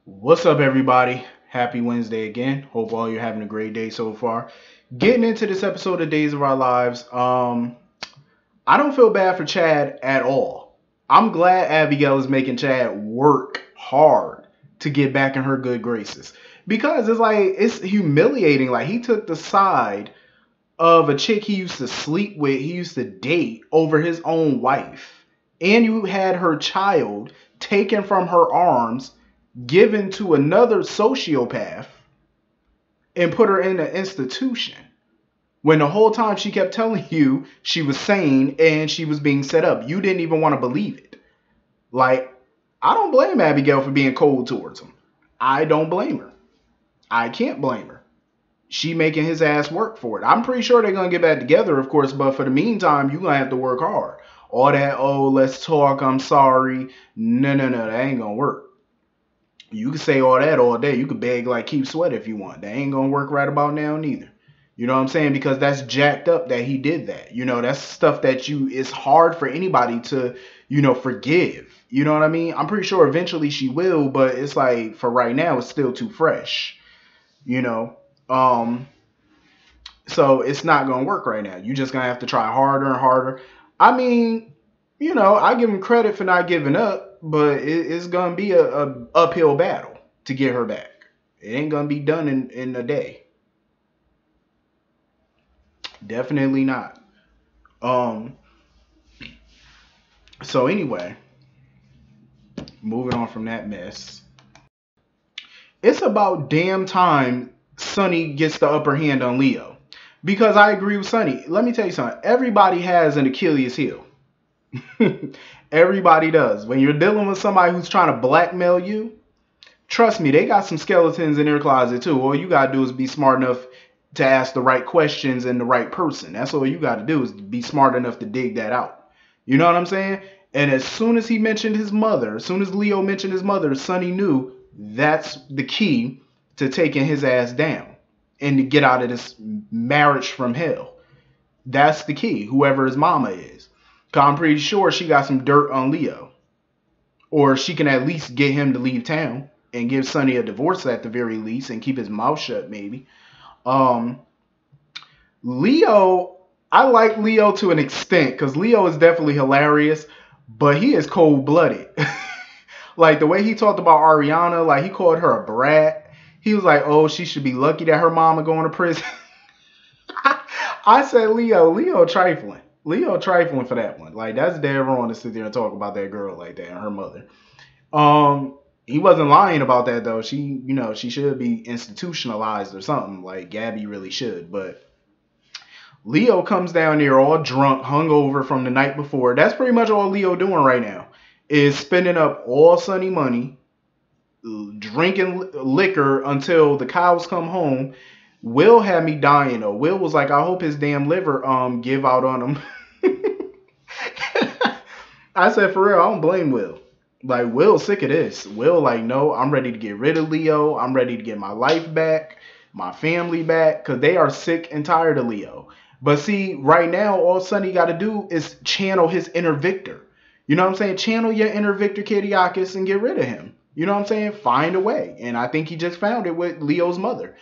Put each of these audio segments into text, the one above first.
What's up, everybody? Happy Wednesday again. Hope all you're having a great day so far. Getting into this episode of Days of Our Lives. I don't feel bad for Chad at all. I'm glad Abigail is making Chad work hard to get back in her good graces because it's humiliating. Like he took the side of a chick he used to sleep with, he used to date over his own wife, and you had her child taken from her arms, given to another sociopath, and put her in an institution when the whole time she kept telling you she was sane and she was being set up. You didn't even want to believe it. Like, I don't blame Abigail for being cold towards him. I don't blame her. I can't blame her. She making his ass work for it. I'm pretty sure they're gonna get back together, of course, but for the meantime, you're gonna have to work hard. All that, oh, let's talk, I'm sorry. No, no, no, that ain't gonna work. You can say all that all day. You could beg like Keith Sweat if you want. That ain't gonna work right about now neither. You know what I'm saying? Because that's jacked up that he did that. That's stuff that it's hard for anybody to, forgive. You know what I mean? I'm pretty sure eventually she will, but it's like for right now it's still too fresh. You know? Um, so it's not gonna work right now. You're just gonna have to try harder and harder. I mean, I give him credit for not giving up, but it's gonna be a uphill battle to get her back. It ain't gonna be done in a day. Definitely not. Um. So anyway, moving on from that mess, it's about damn time Sonny gets the upper hand on Leo. Because I agree with Sonny. Let me tell you something. Everybody has an Achilles heel. Everybody does. When you're dealing with somebody who's trying to blackmail you, trust me, they got some skeletons in their closet too. All you gotta do is be smart enough to ask the right questions and the right person. That's all you gotta do is be smart enough to dig that out. You know what I'm saying? And as soon as he mentioned his mother, as soon as Leo mentioned his mother, Sonny knew that's the key to taking his ass down and to get out of this marriage from hell. That's the key, whoever his mama is. Cause I'm pretty sure she got some dirt on Leo. Or she can at least get him to leave town and give Sonny a divorce at the very least and keep his mouth shut, maybe. Um, Leo, I like Leo to an extent because Leo is definitely hilarious, but he is cold blooded. Like the way he talked about Ariana, like he called her a brat. He was like, oh, she should be lucky that her mama going to prison. I said, Leo trifling. Leo trifling for that one. Like that's dead wrong to sit there and talk about that girl like that and her mother. He wasn't lying about that though. She should be institutionalized or something. Like Gabby really should. But Leo comes down there all drunk, hungover from the night before. That's pretty much all Leo doing right now is spending up all Sonny money, drinking liquor until the cows come home. Will had me dying though. Will was like, I hope his damn liver give out on him. I said, for real, I don't blame Will. Like, Will's sick of this. Will, like, no, I'm ready to get rid of Leo. I'm ready to get my life back, my family back, because they are sick and tired of Leo. But see, right now, all Sonny got to do is channel his inner Victor. You know what I'm saying? Channel your inner Victor Kiriakis and get rid of him. You know what I'm saying? Find a way. And I think he just found it with Leo's mother.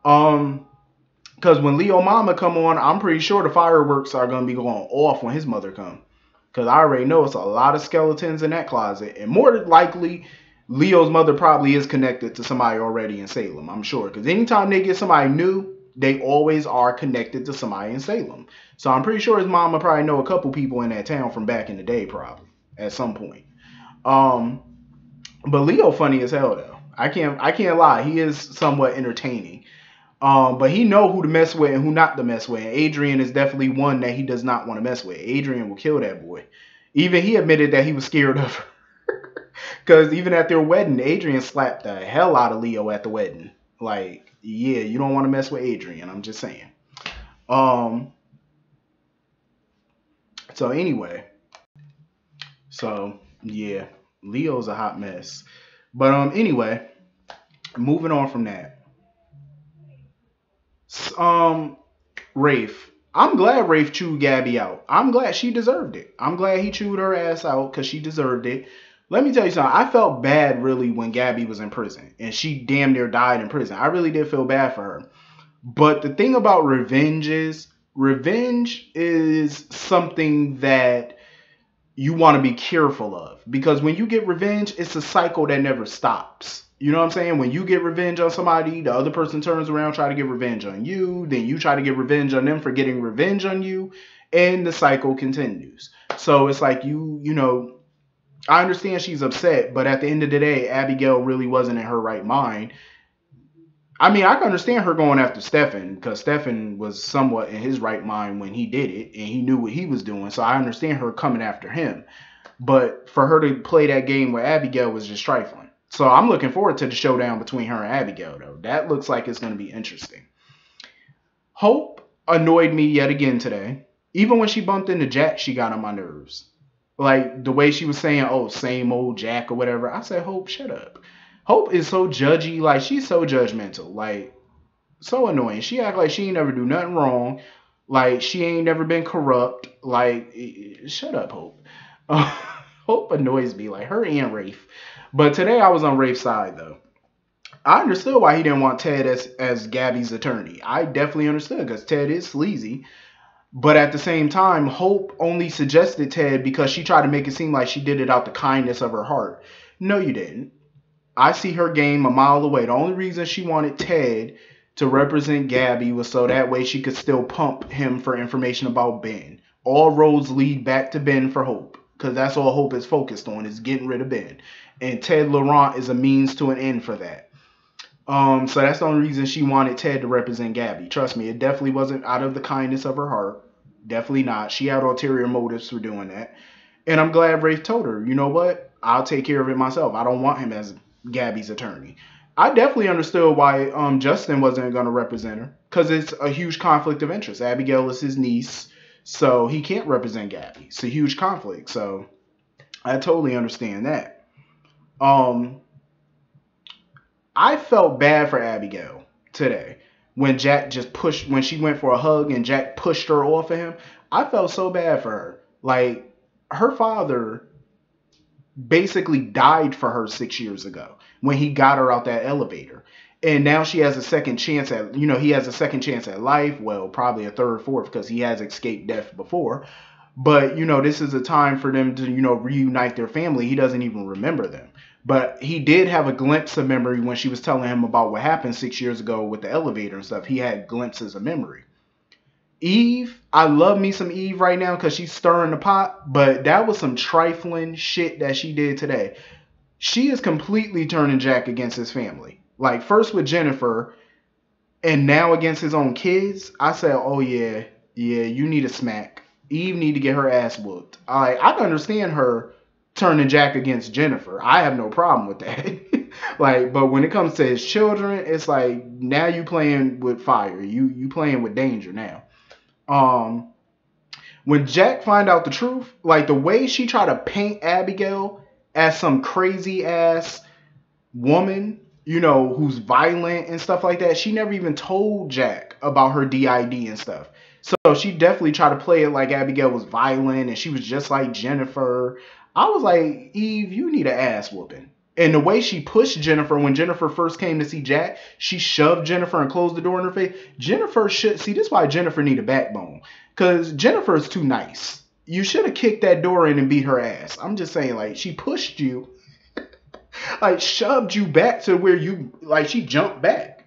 Because when Leo mama come on, I'm pretty sure the fireworks are going to be going off when his mother come. Because I already know it's a lot of skeletons in that closet. And more than likely, Leo's mother probably is connected to somebody already in Salem, I'm sure. Because anytime they get somebody new, they always are connected to somebody in Salem. So I'm pretty sure his mama probably know a couple people in that town from back in the day, probably, at some point. Um, but Leo funny as hell, though. I can't lie. He is somewhat entertaining. But he know who to mess with and who not to mess with. And Adrian is definitely one that he does not want to mess with. Adrian will kill that boy. Even he admitted that he was scared of her. Because even at their wedding, Adrian slapped the hell out of Leo at the wedding. Like, yeah, you don't want to mess with Adrian. I'm just saying. Um. So anyway. So, yeah. Leo's a hot mess. But anyway. Moving on from that. Um, Rafe. I'm glad Rafe chewed Gabby out. I'm glad she deserved it. I'm glad he chewed her ass out because she deserved it. Let me tell you something. I felt bad really when Gabby was in prison and she damn near died in prison. I really did feel bad for her. But the thing about revenge is something that you want to be careful of, because when you get revenge, it's a cycle that never stops. You know what I'm saying? When you get revenge on somebody, the other person turns around, try to get revenge on you, then you try to get revenge on them for getting revenge on you, and the cycle continues. So it's like I understand she's upset, but at the end of the day, Abigail really wasn't in her right mind. I mean, I can understand her going after Stefan because Stefan was somewhat in his right mind when he did it and he knew what he was doing. So I understand her coming after him. But for her to play that game with Abigail was just trifling. So I'm looking forward to the showdown between her and Abigail, though. That looks like it's going to be interesting. Hope annoyed me yet again today. Even when she bumped into Jack, she got on my nerves. Like the way she was saying, "Oh, same old Jack" or whatever. I said, "Hope, shut up." Hope is so judgy. Like she's so judgmental. Like so annoying. She act like she ain't never do nothing wrong. Like she ain't never been corrupt. Like shut up, Hope. Hope annoys me. Like her and Rafe. But today I was on Rafe's side though. I understood why he didn't want Ted as Gabby's attorney. I definitely understood because Ted is sleazy. But at the same time, Hope only suggested Ted because she tried to make it seem like she did it out the kindness of her heart. No, you didn't. I see her game a mile away. The only reason she wanted Ted to represent Gabby was so that way she could still pump him for information about Ben. All roads lead back to Ben for Hope, because that's all Hope is focused on, is getting rid of Ben. And Ted Laurent is a means to an end for that. So that's the only reason she wanted Ted to represent Gabby. Trust me, it definitely wasn't out of the kindness of her heart. Definitely not. She had ulterior motives for doing that. And I'm glad Rafe told her, you know what? I'll take care of it myself. I don't want him as Gabby's attorney. I definitely understood why Justin wasn't going to represent her, because it's a huge conflict of interest. Abigail is his niece, so he can't represent Gabby. It's a huge conflict. So I totally understand that. Um, I felt bad for Abigail today when Jack just pushed, when she went for a hug and Jack pushed her off of him. I felt so bad for her. Like, her father basically died for her 6 years ago when he got her out that elevator. And now she has a second chance at, he has a second chance at life. Well, probably a third, fourth, because he has escaped death before. But, this is a time for them to, reunite their family. He doesn't even remember them. But he did have a glimpse of memory when she was telling him about what happened 6 years ago with the elevator and stuff. He had glimpses of memory. Eve, I love me some Eve right now because she's stirring the pot, but that was some trifling shit that she did today. She is completely turning Jack against his family. Like, first with Jennifer, and now against his own kids. I said, oh yeah, you need a smack. Eve need to get her ass whooped. I can understand her turning Jack against Jennifer. I have no problem with that. But when it comes to his children, it's like, now you playing with fire. You playing with danger now. When Jack find out the truth, like the way she tried to paint Abigail as some crazy ass woman, who's violent and stuff like that, she never even told Jack about her DID and stuff. So she definitely tried to play it like Abigail was violent and she was just like Jennifer. I was like, Eve, you need an ass whooping. And the way she pushed Jennifer when Jennifer first came to see Jack, she shoved Jennifer and closed the door in her face. Jennifer should see, this is why Jennifer need a backbone. Because Jennifer is too nice. You should have kicked that door in and beat her ass. I'm just saying, like, she pushed you, like shoved you back to where you, like, she jumped back.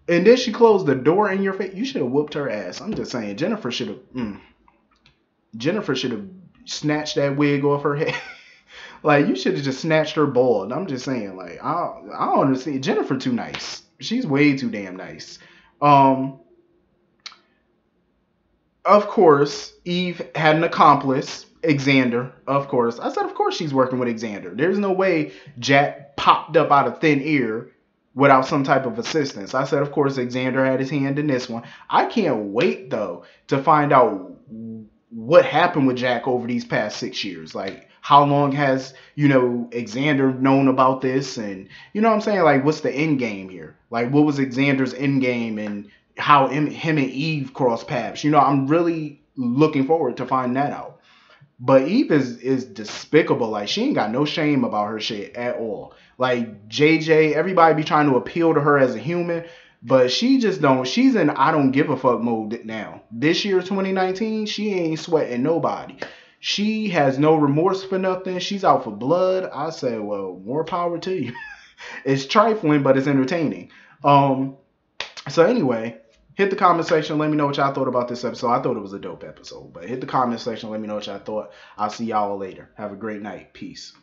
And then she closed the door in your face. You should have whooped her ass. I'm just saying, Jennifer should have snatched that wig off her head. Like, you should have just snatched her bald. I'm just saying, like, I don't understand. Jennifer too nice. She's way too damn nice. Of course, Eve had an accomplice, Xander. Of course. I said, of course she's working with Xander. There's no way Jack popped up out of thin air without some type of assistance. I said, of course, Xander had his hand in this one. I can't wait, though, to find out what happened with Jack over these past 6 years. Like, how long has, Xander known about this? And, you know what I'm saying? Like, what's the end game here? Like, what was Xander's end game and how him and Eve cross paths? I'm really looking forward to finding that out. But Eve is despicable. Like, she ain't got no shame about her shit at all. Like, JJ, everybody be trying to appeal to her as a human, but she just don't. She's in I don't give a fuck mode now. This year, 2019, she ain't sweating nobody. She has no remorse for nothing. She's out for blood. I said, well, more power to you. It's trifling, but it's entertaining. So anyway, hit the comment section. Let me know what y'all thought about this episode. I thought it was a dope episode, but hit the comment section. Let me know what y'all thought. I'll see y'all later. Have a great night. Peace.